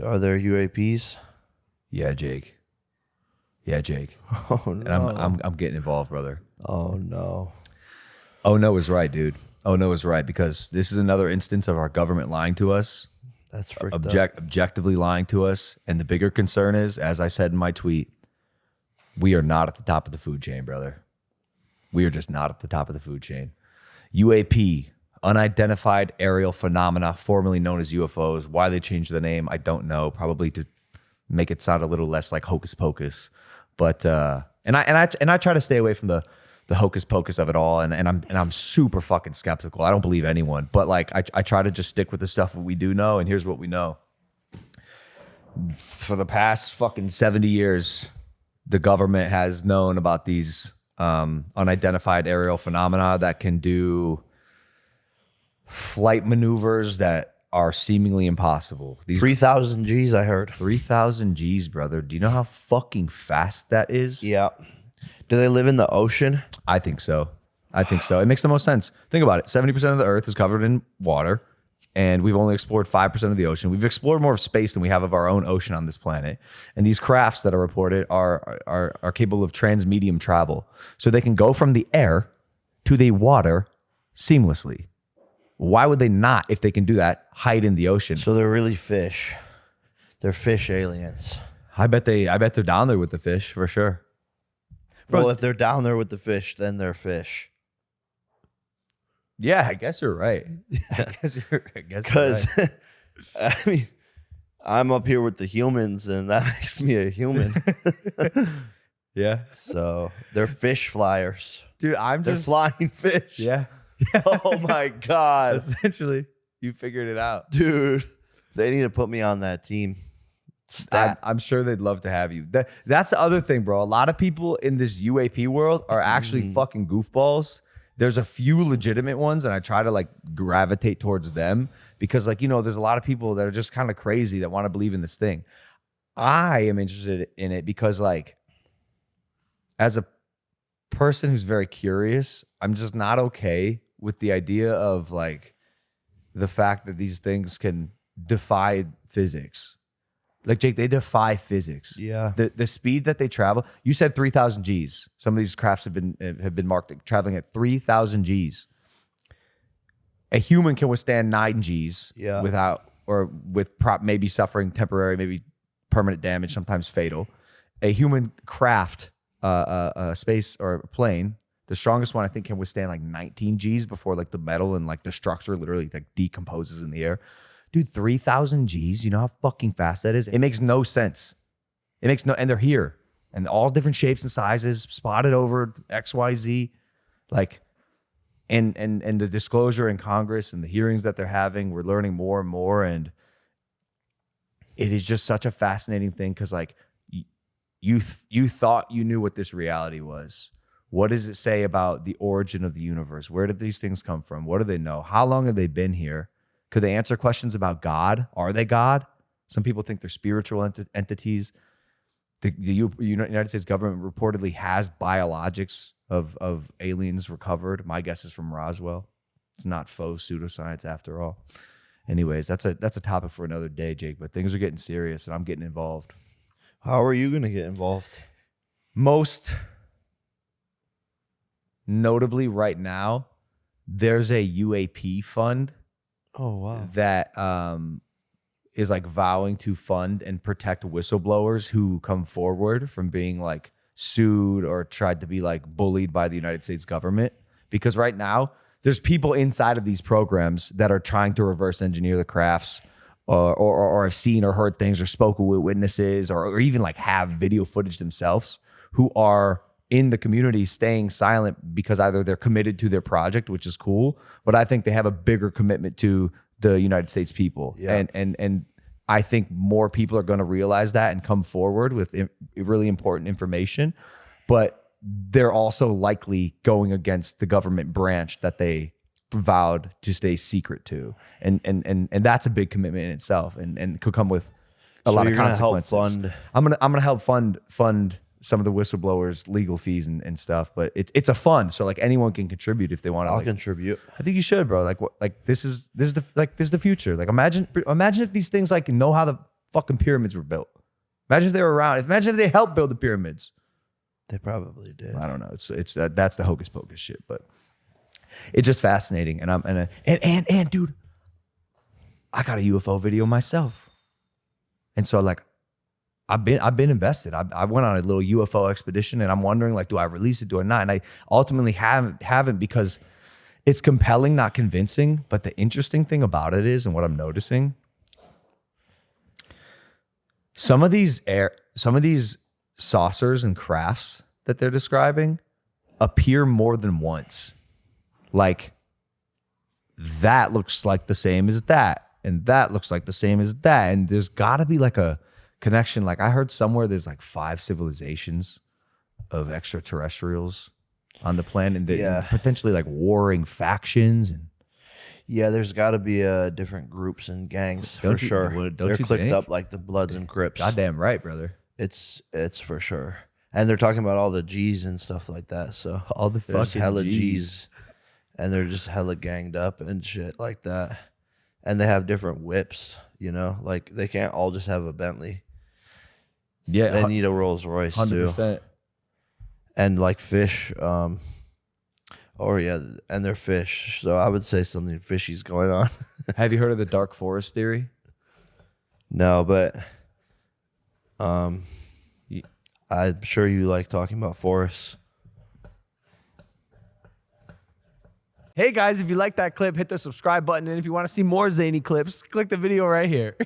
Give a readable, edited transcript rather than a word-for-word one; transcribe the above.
Are there UAPs? Yeah, Jake. Yeah, Jake. Oh And no. I'm getting involved, brother. Oh no. Oh no is right, dude. Oh no is right, because this is another instance of our government lying to us, That's freaked up. objectively lying to us. And the bigger concern is, as I said in my tweet, we are not at the top of the food chain, brother. We are just not at the top of the food chain. UAP, unidentified aerial phenomena, formerly known as UFOs. Why they changed the name, I don't know. Probably to make it sound a little less like hocus pocus. But and I try to stay away from the hocus pocus of it all. And I'm super fucking skeptical. I don't believe anyone. But like I try to just stick with the stuff that we do know. And here's what we know. For the past fucking 70 years, the government has known about these unidentified aerial phenomena that can do flight maneuvers that are seemingly impossible. These 3,000 G's, I heard. 3,000 G's, brother. Do you know how fucking fast that is? Yeah. Do they live in the ocean? I think so. It makes the most sense. Think about it. 70% of the earth is covered in water, and we've only explored 5% of the ocean. We've explored more of space than we have of our own ocean on this planet. And these crafts that are reported are capable of transmedium travel. So they can go from the air to the water seamlessly. Why would they not, if they can do that, hide in the ocean? So they're really fish. They're fish aliens. I bet they're down there with the fish for sure. Bro, Well, if they're down there with the fish, then they're fish. Yeah, I guess you're right. I guess you're Because, right. I mean, I'm up here with the humans, and that makes me a human. Yeah. So they're fish flyers. Dude, They're flying fish. Yeah. Oh my God. Essentially, you figured it out. Dude, they need to put me on that team. I'm sure they'd love to have you. That's the other thing, bro. A lot of people in this UAP world are actually fucking goofballs. There's a few legitimate ones, and I try to like gravitate towards them because, like, you know, there's a lot of people that are just kind of crazy that want to believe in this thing. I am interested in it because, like, as a person who's very curious, I'm just not okay with the idea of like the fact that these things can defy physics. Like, Jake, they defy physics. Yeah. The speed that they travel. You said 3,000 Gs. Some of these crafts have been marked traveling at 3,000 Gs. A human can withstand 9 Gs without or with maybe suffering temporary, maybe permanent damage, sometimes fatal. A human craft, a space or a plane, the strongest one I think can withstand like 19 Gs before like the metal and like the structure literally like decomposes in the air. Dude, 3,000 Gs, you know how fucking fast that is? It makes no sense. And they're here. And all different shapes and sizes, spotted over XYZ. Like, and the disclosure in Congress and the hearings that they're having, we're learning more and more. And it is just such a fascinating thing because, like, you thought you knew what this reality was. What does it say about the origin of the universe? Where did these things come from? What do they know? How long have they been here? Could they answer questions about God? Are they God? Some people think they're spiritual entities. The United States government reportedly has biologics of aliens recovered. My guess is from Roswell. It's not faux pseudoscience after all. Anyways, that's a topic for another day, Jake. But things are getting serious, and I'm getting involved. How are you going to get involved? Most notably right now, there's a UAP fund. Oh, wow. That is like vowing to fund and protect whistleblowers who come forward from being like sued or tried to be like bullied by the United States government. Because right now, there's people inside of these programs that are trying to reverse engineer the crafts or have seen or heard things or spoken with witnesses or even like have video footage themselves who are in the community staying silent because either they're committed to their project, which is cool, but I think they have a bigger commitment to the United States people. Yeah. And I think more people are going to realize that and come forward with really important information, but they're also likely going against the government branch that they vowed to stay secret to. And that's a big commitment in itself and could come with a lot of consequences. I'm gonna help fund some of the whistleblowers' legal fees and stuff, but it's a fund, so like anyone can contribute if they want to. I'll contribute. I think you should, bro. Like this is the future. Like imagine if these things like know how fucking pyramids were built. Imagine if they were around. Imagine if they helped build the pyramids. They probably did. I don't know. It's that's the hocus pocus shit, but it's just fascinating. And dude, I got a UFO video myself, and so like I've been invested. I went on a little UFO expedition, and I'm wondering like, do I release it? Do I not? And I ultimately haven't because it's compelling, not convincing. But the interesting thing about it is, and what I'm noticing, some of these saucers and crafts that they're describing appear more than once. Like that looks like the same as that, and that looks like the same as that, and there's got to be like a connection. Like I heard somewhere there's like 5 civilizations of extraterrestrials on the planet, and potentially like warring factions. And yeah, there's got to be different groups and gangs for sure. They're clicked up like the Bloods and Crips. Goddamn right, brother. It's for sure. And they're talking about all the G's and stuff like that. So all the fucking hella G's. And they're just hella ganged up and shit like that. And they have different whips, you know? Like they can't all just have a Bentley. Yeah. They need a Rolls Royce 100%. Too. And like fish, and they're fish. So I would say something fishy's going on. Have you heard of the dark forest theory? No, but I'm sure you like talking about forests. Hey guys, if you like that clip, hit the subscribe button. And if you want to see more zany clips, click the video right here.